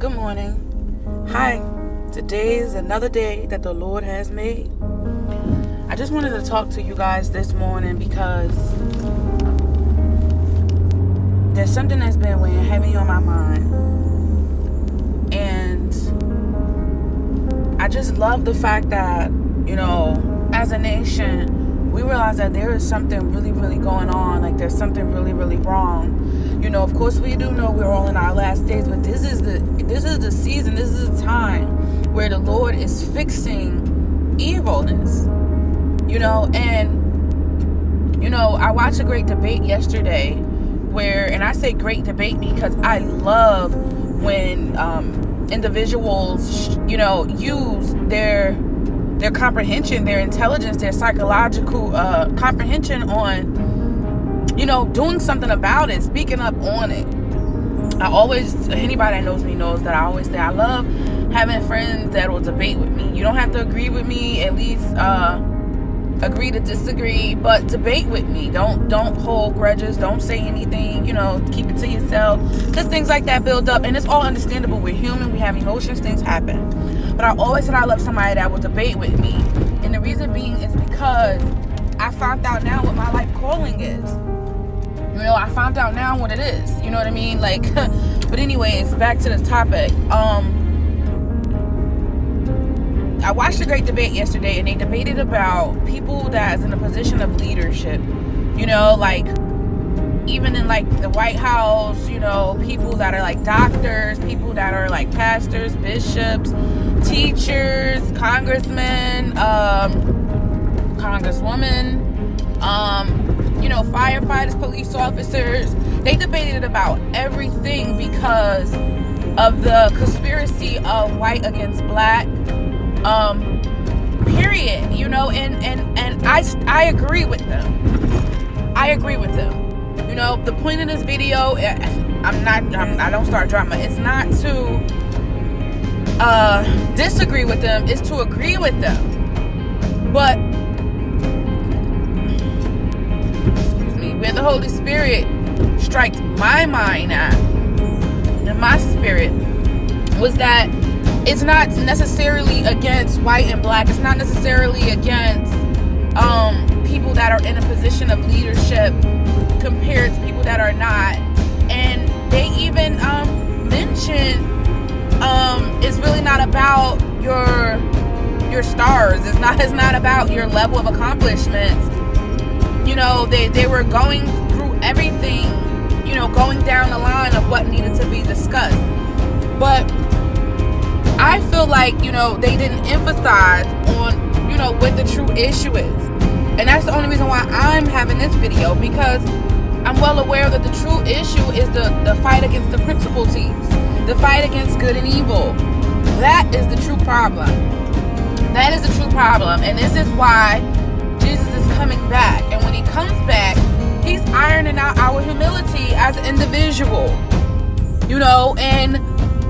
Good morning. Hi. Today is another day that the Lord has made. I just wanted to talk to you guys this morning because there's something that's been weighing heavy on my mind. And I just love the fact that, as a nation, we realize that there is something really, really going on. Like there's something really, really wrong. Of course we do know we're all in our last days, but this is the season, this is the time where the Lord is fixing evilness. I watched a great debate yesterday and I say great debate because I love when individuals, use their comprehension, their intelligence, their psychological comprehension on, doing something about it, speaking up on it. Anybody that knows me knows that I always say I love having friends that will debate with me. You don't have to agree with me, at least agree to disagree, but debate with me. Don't hold grudges, don't say anything, keep it to yourself, because things like that build up, and it's all understandable. We're human, we have emotions, things happen. But I always said I love somebody that will debate with me, and the reason being is because I found out now what my life calling is. I found out now what it is. You know what I mean? But anyways, back to the topic. I watched a great debate yesterday, and they debated about people that's in a position of leadership. Even in the White House, people that are doctors, people that are pastors, bishops, teachers, congressmen, congresswomen, firefighters, police officers. They debated about everything because of the conspiracy of white against black, period, and I agree with them. The point of this video, I don't start drama. It's not to disagree with them, it's to agree with them. But where the Holy Spirit striked my mind at, and my spirit, was that it's not necessarily against white and black. It's not necessarily against people that are in a position of leadership compared to people that are not. And they even mention it's really not about your stars. It's not about your level of accomplishments. They were going through everything, going down the line of what needed to be discussed. But I feel like, they didn't emphasize on, what the true issue is. And that's the only reason why I'm having this video, because I'm well aware that the true issue is the fight against the principalities, the fight against good and evil. That is the true problem. That is the true problem. And this is why Jesus is coming back. And when he comes back, he's ironing out our humility as an individual. And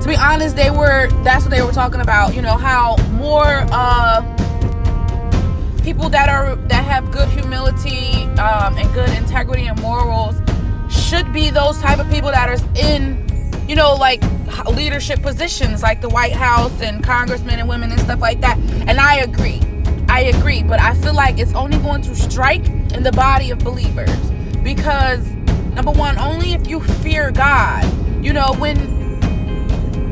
to be honest, that's what they were talking about, how more people that have good humility and good integrity and morals should be those type of people that are in leadership positions like the White House and congressmen and women and stuff like that. And I agree, but I feel like it's only going to strike in the body of believers, because number one, only if you fear God.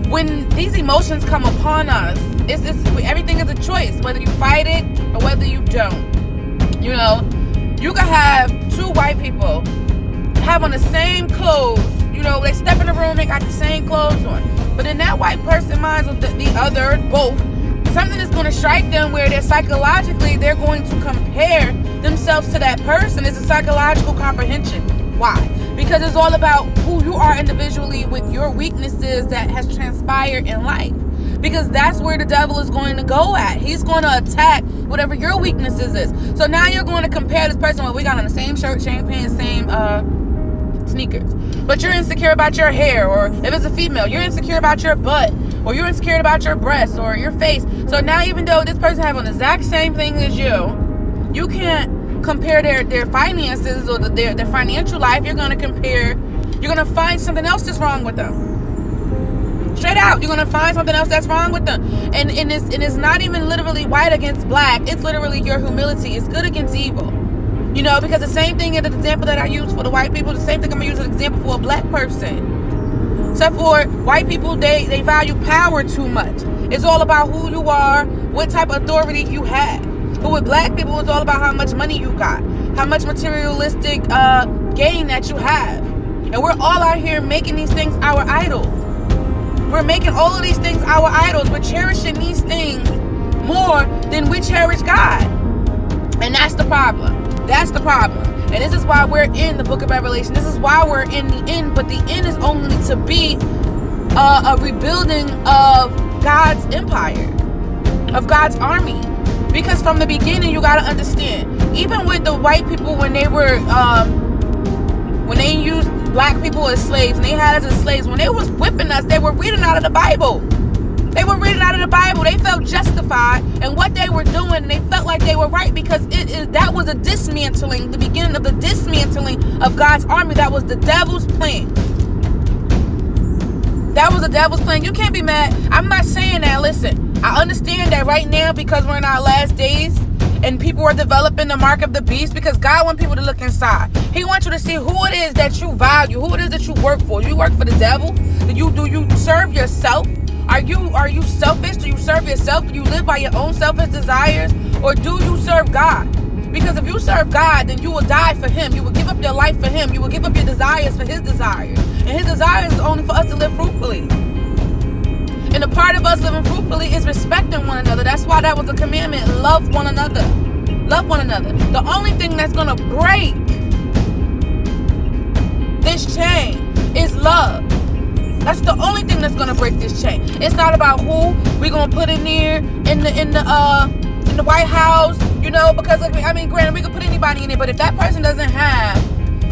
When these emotions come upon us, it's everything is a choice, whether you fight it or whether you don't. You can have two white people have on the same clothes. They step in the room, they got the same clothes on. But in that white person minds with the other, both, something is going to strike them where they're psychologically, they're going to compare themselves to that person. It's a psychological comprehension. Why? Because it's all about who you are individually with your weaknesses that has transpired in life. Because that's where the devil is going to go at. He's going to attack whatever your weaknesses is. So now you're going to compare this person. Well, we got on the same shirt, same pants, same sneakers. But you're insecure about your hair, or if it's a female, you're insecure about your butt, or you're insecure about your breasts or your face. So now even though this person has on the exact same thing as you can't compare their finances or their financial life. You're going to find something else that's wrong with them. Straight out, you're gonna find something else that's wrong with them. And it's not even literally white against black. It's literally your humility. It's good against evil. Because the same thing in the example that I use for the white people, the same thing I'm gonna use as an example for a black person. Except for white people, they value power too much. It's all about who you are, what type of authority you have. But with black people, it's all about how much money you got, how much materialistic gain that you have. And we're all out here making these things our idols. We're making all of these things our idols. We're cherishing these things more than we cherish God. And that's the problem. That's the problem. And this is why we're in the book of Revelation. This is why we're in the end. But the end is only to be a rebuilding of God's empire, of God's army. Because from the beginning, you got to understand, even with the white people, when they were, when they used black people as slaves, and they had us as slaves, when they was whipping us, they were reading out of the Bible. They were reading out of the Bible. They felt justified in what they were doing, and they felt like they were right, because that was a dismantling, the beginning of the dismantling of God's army. That was the devil's plan. That was the devil's plan. You can't be mad. I'm not saying that. Listen, I understand that right now, because we're in our last days and people are developing the mark of the beast, because God wants people to look inside. He wants you to see who it is that you value, who it is that you work for. Do you work for the devil? Do you serve yourself? Are you selfish? Do you serve yourself? Do you live by your own selfish desires? Or do you serve God? Because if you serve God, then you will die for him. You will give up your life for him. You will give up your desires for his desires. And his desires is only for us to live fruitfully. And a part of us living fruitfully is respecting one another. That's why that was a commandment. Love one another. Love one another. The only thing that's going to break this chain is love. That's the only thing that's going to break this chain. It's not about who we're going to put in there in the White House, because granted, we can put anybody in there, but if that person doesn't have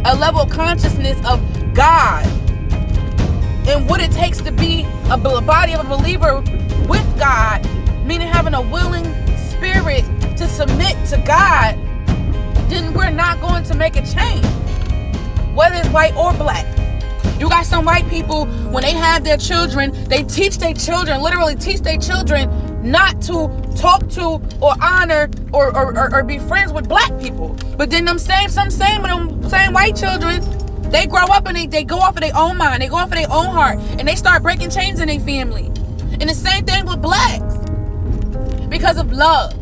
a level of consciousness of God and what it takes to be a body of a believer with God, meaning having a willing spirit to submit to God, then we're not going to make a change, whether it's white or black. You got some white people, when they have their children, they teach their children, literally teach their children not to talk to or honor or be friends with black people. But then them same white children, they grow up and they go off of their own mind. They go off of their own heart. And they start breaking chains in their family. And the same thing with blacks. Because of love.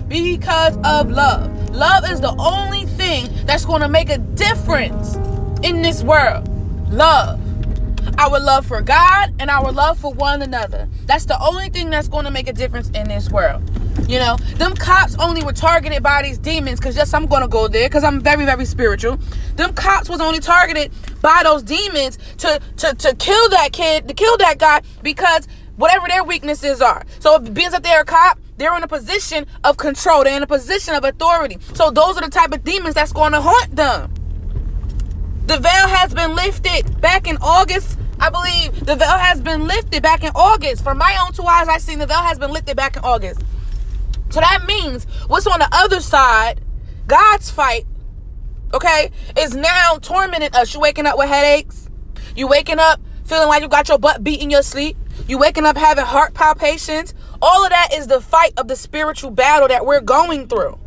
Because of love. Love is the only thing that's going to make a difference in this world. Love. Our love for God and our love for one another. That's the only thing that's going to make a difference in this world. Them cops only were targeted by these demons, because yes, I'm going to go there because I'm very, very spiritual. Them cops was only targeted by those demons to kill that kid, to kill that guy, because whatever their weaknesses are. So because if they're a cop, they're in a position of control. They're in a position of authority. So those are the type of demons that's going to haunt them. The veil has been lifted back in August. I believe the veil has been lifted back in August. From my own two eyes, I've seen the veil has been lifted back in August. So that means what's on the other side, God's fight, okay, is now tormenting us. You waking up with headaches. You waking up feeling like you got your butt beat in your sleep. You waking up having heart palpitations. All of that is the fight of the spiritual battle that we're going through.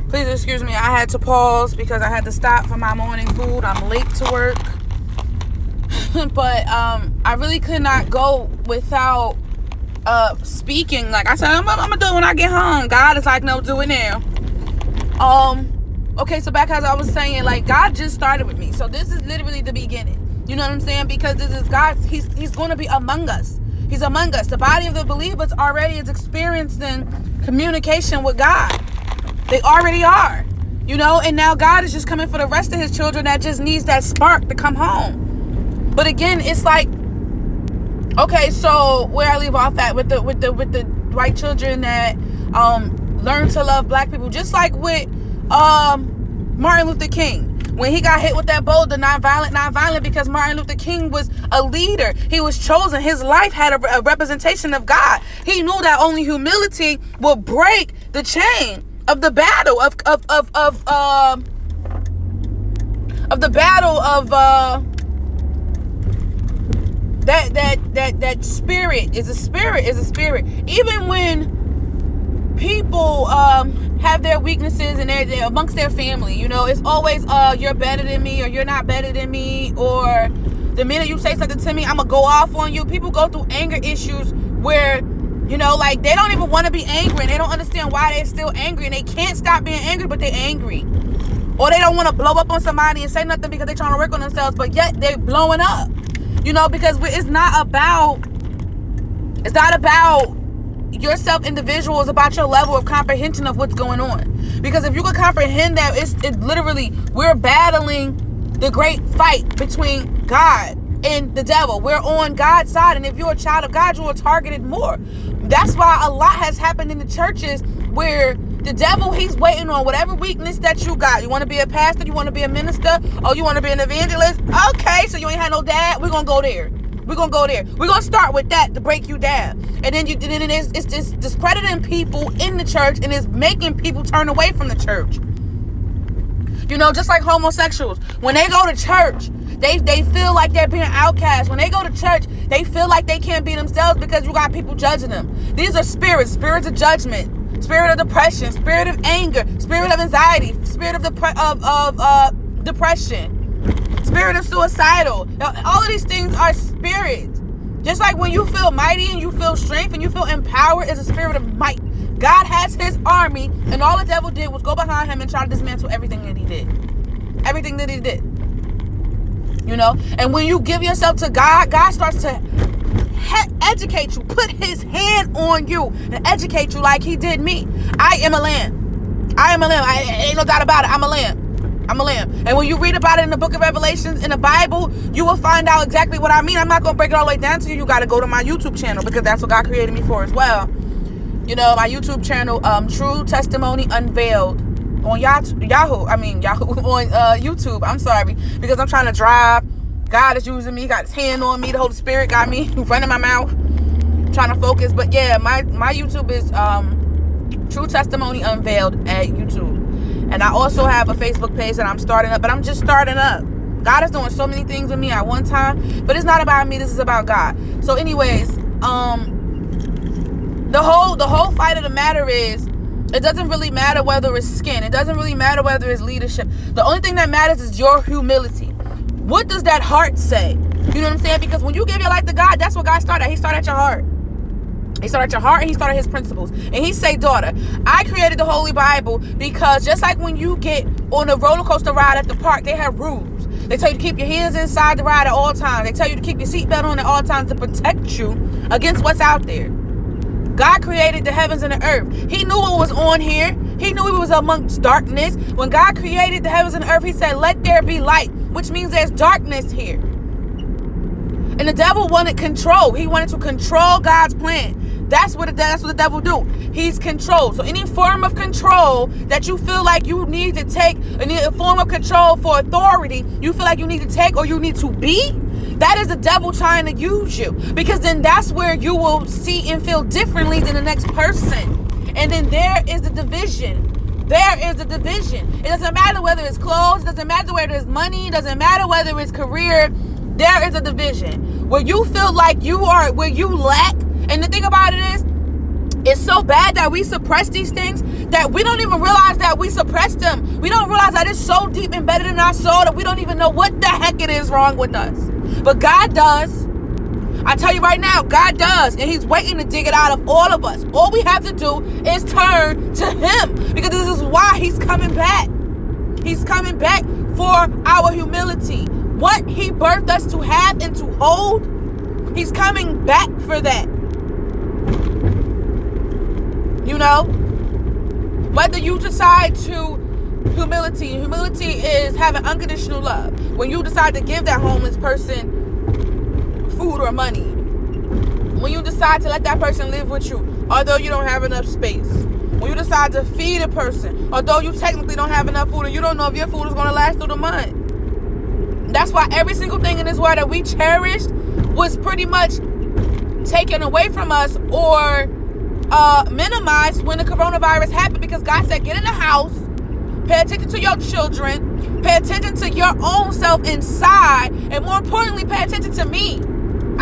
Please excuse me, I had to pause because I had to stop for my morning food. I'm late to work. But I really could not go without speaking. Like I said, I'm gonna do it when I get home. God is like, no, do it now. Okay, so back as I was saying, like, God just started with me. So this is literally the beginning. You know what I'm saying? Because this is God. He's going to be among us. He's among us. The body of the believers already is experiencing communication with God. They already are, and now God is just coming for the rest of his children that just needs that spark to come home. But again, it's like, okay, so where I leave off at with the white children that learn to love black people, just like with Martin Luther King. When he got hit with that bolt, the nonviolent, because Martin Luther King was a leader. He was chosen. His life had a representation of God. He knew that only humility will break the chain of the battle of the battle of that spirit is a spirit. Even when people have their weaknesses and they're amongst their family, it's always you're better than me, or you're not better than me, or the minute you say something to me, I'm gonna go off on you. People go through anger issues where like they don't even want to be angry, and they don't understand why they're still angry, and they can't stop being angry, but they're angry. Or they don't want to blow up on somebody and say nothing because they're trying to work on themselves, but yet they're blowing up. Because it's not about yourself individual, it's about your level of comprehension of what's going on. Because if you can comprehend that, it's literally, we're battling the great fight between God and the devil. We're on God's side, and if you're a child of God, you are targeted more. That's why a lot has happened in the churches where the devil, he's waiting on whatever weakness that you got. You want to be a pastor? You want to be a minister? Or you want to be an evangelist? Okay, so you ain't had no dad? We're going to go there. We're going to start with that to break you down. And then it's just discrediting people in the church, and it's making people turn away from the church. Just like homosexuals. When they go to church, they feel like they're being outcast. When they go to church, they feel like they can't be themselves because you got people judging them. These are spirits of judgment. Spirit of depression, spirit of anger, spirit of anxiety, spirit of depression, spirit of suicidal. All of these things are spirits. Just like when you feel mighty and you feel strength and you feel empowered, is a spirit of might. God has his army, and all the devil did was go behind him and try to dismantle everything that he did. Everything that he did. And when you give yourself to God, God starts to educate you, put his hand on you and educate you like he did me. I am a lamb. I ain't no doubt about it. I'm a lamb. And when you read about it in the book of Revelations in the Bible, you will find out exactly what I mean. I'm not going to break it all the way down to you. You got to go to my YouTube channel, because that's what God created me for as well. My YouTube channel, True Testimony Unveiled, on Yahoo on YouTube. I'm sorry, because I'm trying to drive. God is using me, got his hand on me, the Holy Spirit got me running my mouth, trying to focus. But yeah, my YouTube is True Testimony Unveiled at YouTube. And I also have a Facebook page that I'm starting up, but I'm just starting up. God is doing so many things with me at one time, but it's not about me, this is about God. So anyways, the whole fight of the matter is, it doesn't really matter whether it's skin. It doesn't really matter whether it's leadership. The only thing that matters is your humility. What does that heart say? You know what I'm saying? Because when you give your life to God, that's what God started. He started at your heart. He started at your heart, and he started his principles. And he say, daughter, I created the Holy Bible because just like when you get on a roller coaster ride at the park, they have rules. They tell you to keep your hands inside the ride at all times. They tell you to keep your seatbelt on at all times to protect you against what's out there. God created the heavens and the earth. He knew what was on here. He knew he was amongst darkness. When God created the heavens and the earth, he said, let there be light, which means there's darkness here. And the devil wanted control. He wanted to control God's plan. That's what the devil do. He's controlled. So any form of control that you feel like you need to take, any form of control for authority you feel like you need to take or you need to be, that is the devil trying to use you. Because then that's where you will see and feel differently than the next person. And then there is the division. It doesn't matter whether it's clothes. It doesn't matter whether it's money. It doesn't matter whether it's career. There is a division where you feel like where you lack. And the thing about it is, it's so bad that we suppress these things that we don't even realize that we suppress them. We don't realize that it's so deep embedded in our soul that we don't even know what the heck it is wrong with us. But God does. I tell you right now, God does. And he's waiting to dig it out of all of us. All we have to do is turn to him. Because this is why he's coming back. He's coming back for our humility. What he birthed us to have and to hold, he's coming back for that. Whether you decide to humility is having unconditional love. When you decide to give that homeless person food or money. When you decide to let that person live with you, although you don't have enough space. When you decide to feed a person, although you technically don't have enough food and you don't know if your food is going to last through the month. That's why every single thing in this world that we cherished was pretty much taken away from us or minimized when the coronavirus happened, because God said, get in the house, pay attention to your children, pay attention to your own self inside, and more importantly, pay attention to me.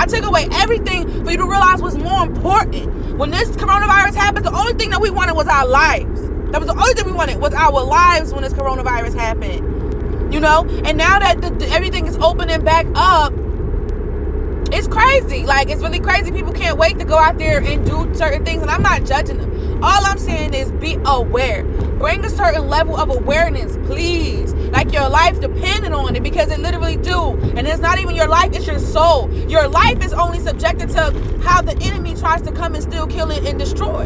I took away everything for you to realize what's more important. When this coronavirus happened, the only thing that we wanted was our lives. That was the only thing we wanted, was our lives when this coronavirus happened. You know? And now that everything is opening back up, it's crazy. Like, it's really crazy. People can't wait to go out there and do certain things. And I'm not judging them. All I'm saying is be aware. Bring a certain level of awareness, please. Like your life depending on it, because it literally do. And it's not even your life, it's your soul. Your life is only subjected to how the enemy tries to come and steal, kill, and destroy.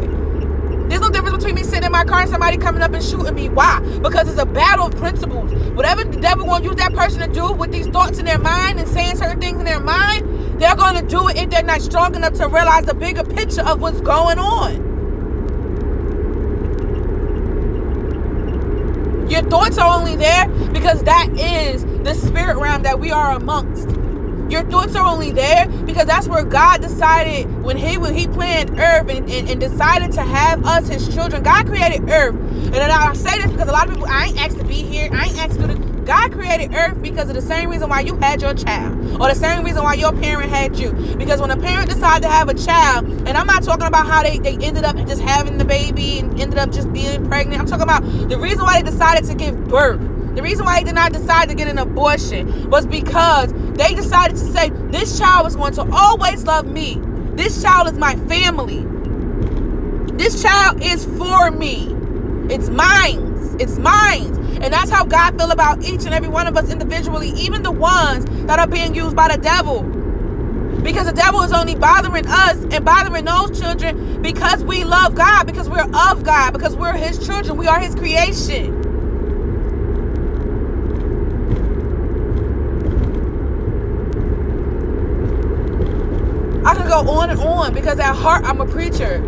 There's no difference between me sitting in my car and somebody coming up and shooting me. Why? Because it's a battle of principles. Whatever the devil wants to use that person to do with these thoughts in their mind and saying certain things in their mind, they're going to do it if they're not strong enough to realize the bigger picture of what's going on. Your thoughts are only there because that is the spirit realm that we are amongst. Your thoughts are only there because that's where God decided when he planned earth and decided to have us, his children. God created earth. And then I say this because a lot of people, I ain't asked to be here. I ain't asked to do this. God created earth because of the same reason why you had your child, or the same reason why your parent had you. Because when a parent decided to have a child, and I'm not talking about how they ended up just having the baby and ended up just being pregnant. I'm talking about the reason why they decided to give birth. The reason why they did not decide to get an abortion was because they decided to say, this child is going to always love me. This child is my family. This child is for me. It's mine. It's mine. And that's how God feels about each and every one of us individually, even the ones that are being used by the devil. Because the devil is only bothering us and bothering those children because we love God, because we're of God, because we're his children. We are his creation. I can go on and on because at heart I'm a preacher.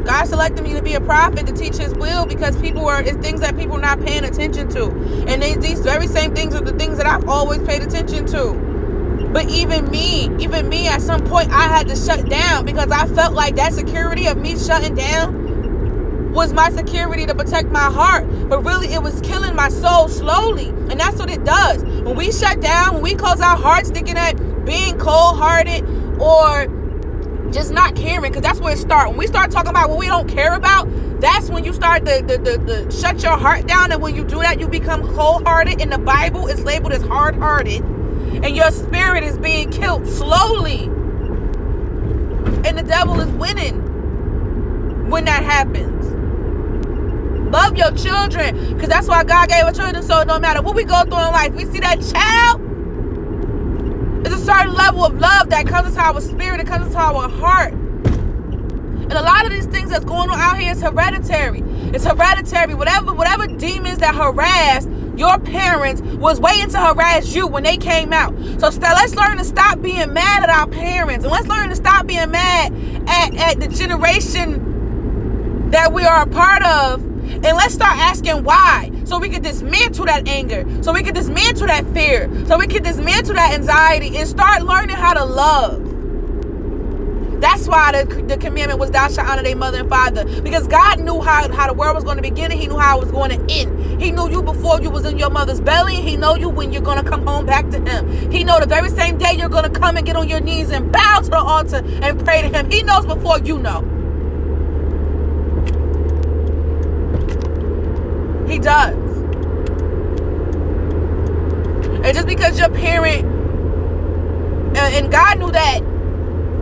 God selected me to be a prophet to teach his will because it's things that people are not paying attention to. And these very same things are the things that I've always paid attention to. But even me, at some point I had to shut down because I felt like that security of me shutting down was my security to protect my heart. But really it was killing my soul slowly. And that's what it does. When we shut down, when we close our hearts thinking that being cold-hearted or just not caring, because that's where it starts. When we start talking about what we don't care about, that's when you start to shut your heart down. And when you do that, you become cold-hearted. In the Bible, it's labeled as hard-hearted. And your spirit is being killed slowly. And the devil is winning when that happens. Love your children, because that's why God gave us children. So no matter what we go through in life, we see that child, there's a certain level of love that comes into our spirit, that comes into our heart. And a lot of these things that's going on out here is hereditary. It's hereditary. Whatever demons that harass your parents was waiting to harass you when they came out. So let's learn to stop being mad at our parents. And let's learn to stop being mad at the generation that we are a part of. And let's start asking why. So we can dismantle that anger. So we can dismantle that fear. So we can dismantle that anxiety and start learning how to love. That's why the commandment was thou shalt honor thy mother and father. Because God knew how the world was going to begin and he knew how it was going to end. He knew you before you was in your mother's belly. He know you when you're going to come home back to him. He know the very same day you're going to come and get on your knees and bow to the altar and pray to him. He knows before you know. He does. And just because your parent, and God knew that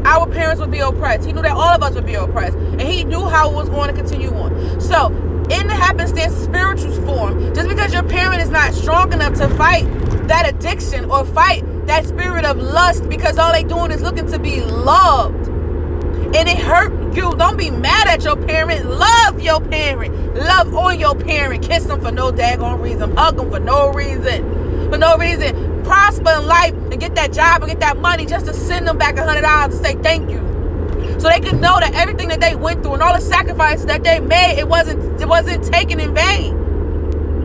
our parents would be oppressed. He knew that all of us would be oppressed. And he knew how it was going to continue on. So, in the happenstance spiritual form, just because your parent is not strong enough to fight that addiction or fight that spirit of lust, because all they doing is looking to be loved, and it hurt you, don't be mad at your parent. Love your parent. Love on your parent. Kiss them for no daggone reason. Hug them for no reason. For no reason. Prosper in life and get that job and get that money just to send them back $100 to say thank you. So they can know that everything that they went through and all the sacrifices that they made, it wasn't taken in vain.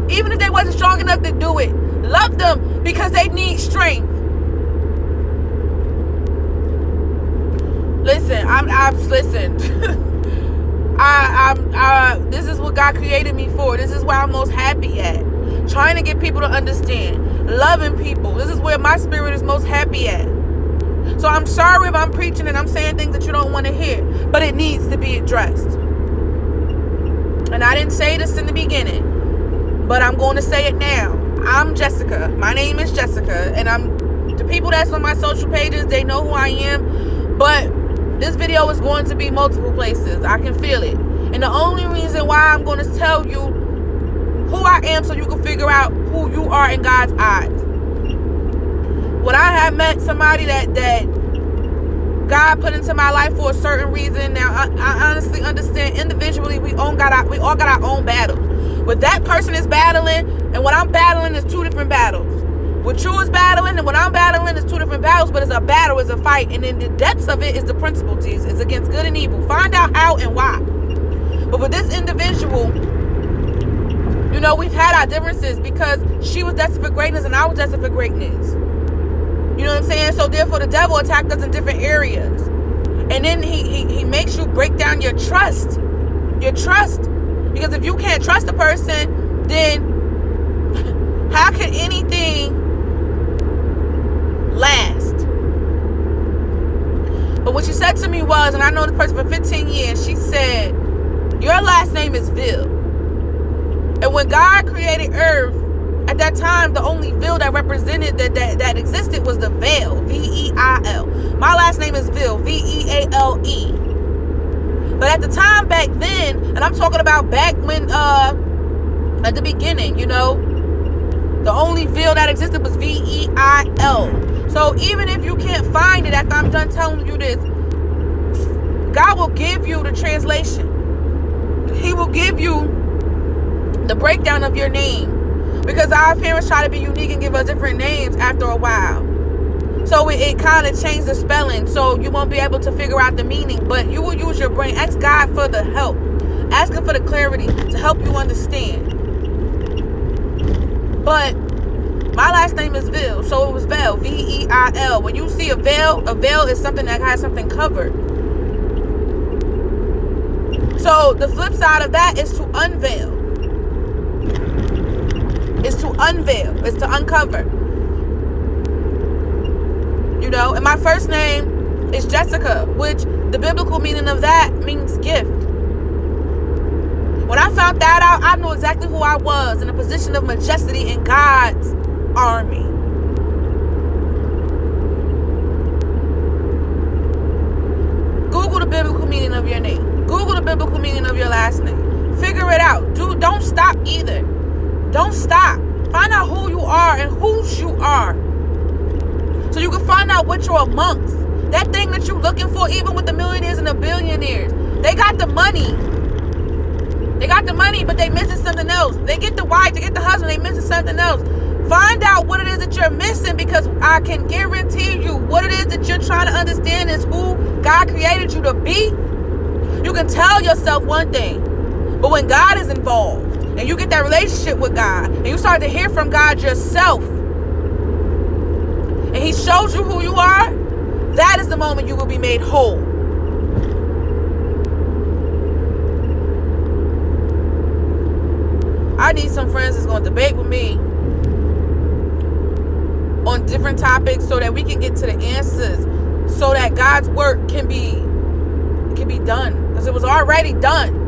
Even if they wasn't strong enough to do it. Love them because they need strength. Listen, listen. This is what God created me for. This is where I'm most happy at. Trying to get people to understand. Loving people. This is where my spirit is most happy at. So I'm sorry if I'm preaching and I'm saying things that you don't want to hear, but it needs to be addressed. And I didn't say this in the beginning, but I'm going to say it now. I'm Jessica. My name is Jessica, and the people that's on my social pages, they know who I am, but this video is going to be multiple places. I can feel it. And the only reason why I'm going to tell you who I am so you can figure out who you are in God's eyes. When I have met somebody that God put into my life for a certain reason, now I honestly understand individually we all got our own battles. What that person is battling and what I'm battling is two different battles. What you is battling and what I'm battling is two different battles, but it's a battle, it's a fight. And then the depths of it is the principles. It's against good and evil. Find out how and why. But with this individual, we've had our differences because she was destined for greatness and I was destined for greatness. You know what I'm saying? So therefore the devil attacked us in different areas. And then he makes you break down your trust. Your trust. Because if you can't trust a person, then how can anything last? But what she said to me was, and I know this person for 15 years, she said, your last name is Vil. And when God created earth, at that time, the only veil that represented that existed was the veil, V-E-I-L. My last name is Vil, V-E-A-L-E. But at the time back then, and I'm talking about back when, at the beginning, the only veil that existed was V-E-I-L. So even if you can't find it after I'm done telling you this, God will give you the translation. He will give you the breakdown of your name. Because our parents try to be unique and give us different names after a while. So it kind of changed the spelling. So you won't be able to figure out the meaning. But you will use your brain. Ask God for the help. Ask Him for the clarity to help you understand. But my last name is Vil. So it was Veil. V-E-I-L. When you see a veil is something that has something covered. So the flip side of that is to unveil. It's to unveil. It's to uncover. And my first name is Jessica, which the biblical meaning of that means gift. When I found that out, I knew exactly who I was in a position of majesty in God's army. Google the biblical meaning of your name. Google the biblical meaning of your last name. Figure it out. Don't stop either. Don't stop. Find out who you are and whose you are. So you can find out what you're amongst. That thing that you're looking for, even with the millionaires and the billionaires. They got the money. They got the money, but they missing something else. They get the wife, they get the husband, they missing something else. Find out what it is that you're missing, because I can guarantee you what it is that you're trying to understand is who God created you to be. You can tell yourself one thing, but when God is involved, and you get that relationship with God, and you start to hear from God yourself, and He shows you who you are, that is the moment you will be made whole. I need some friends that's going to debate with me on different topics so that we can get to the answers, so that God's work can be done, because it was already done.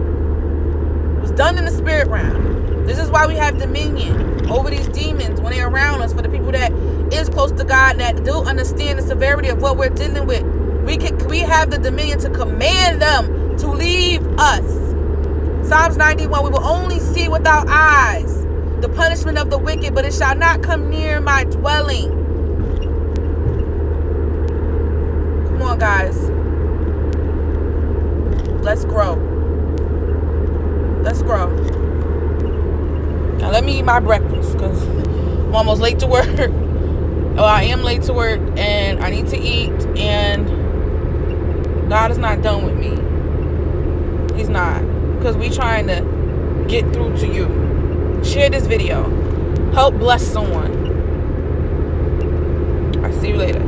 Done in the spirit realm. This is why we have dominion over these demons when they're around us. For the people that is close to God, that do understand the severity of what we're dealing with, we have the dominion to command them to leave us. Psalms 91, we will only see with our eyes the punishment of the wicked, but it shall not come near my dwelling. Come on, guys. Let's grow. Let's grow. Now let me eat my breakfast, because I'm almost late to work. Oh, I am late to work, and I need to eat, and God is not done with me. He's not, because we trying to get through to you. Share this video. Help bless someone. I'll see you later.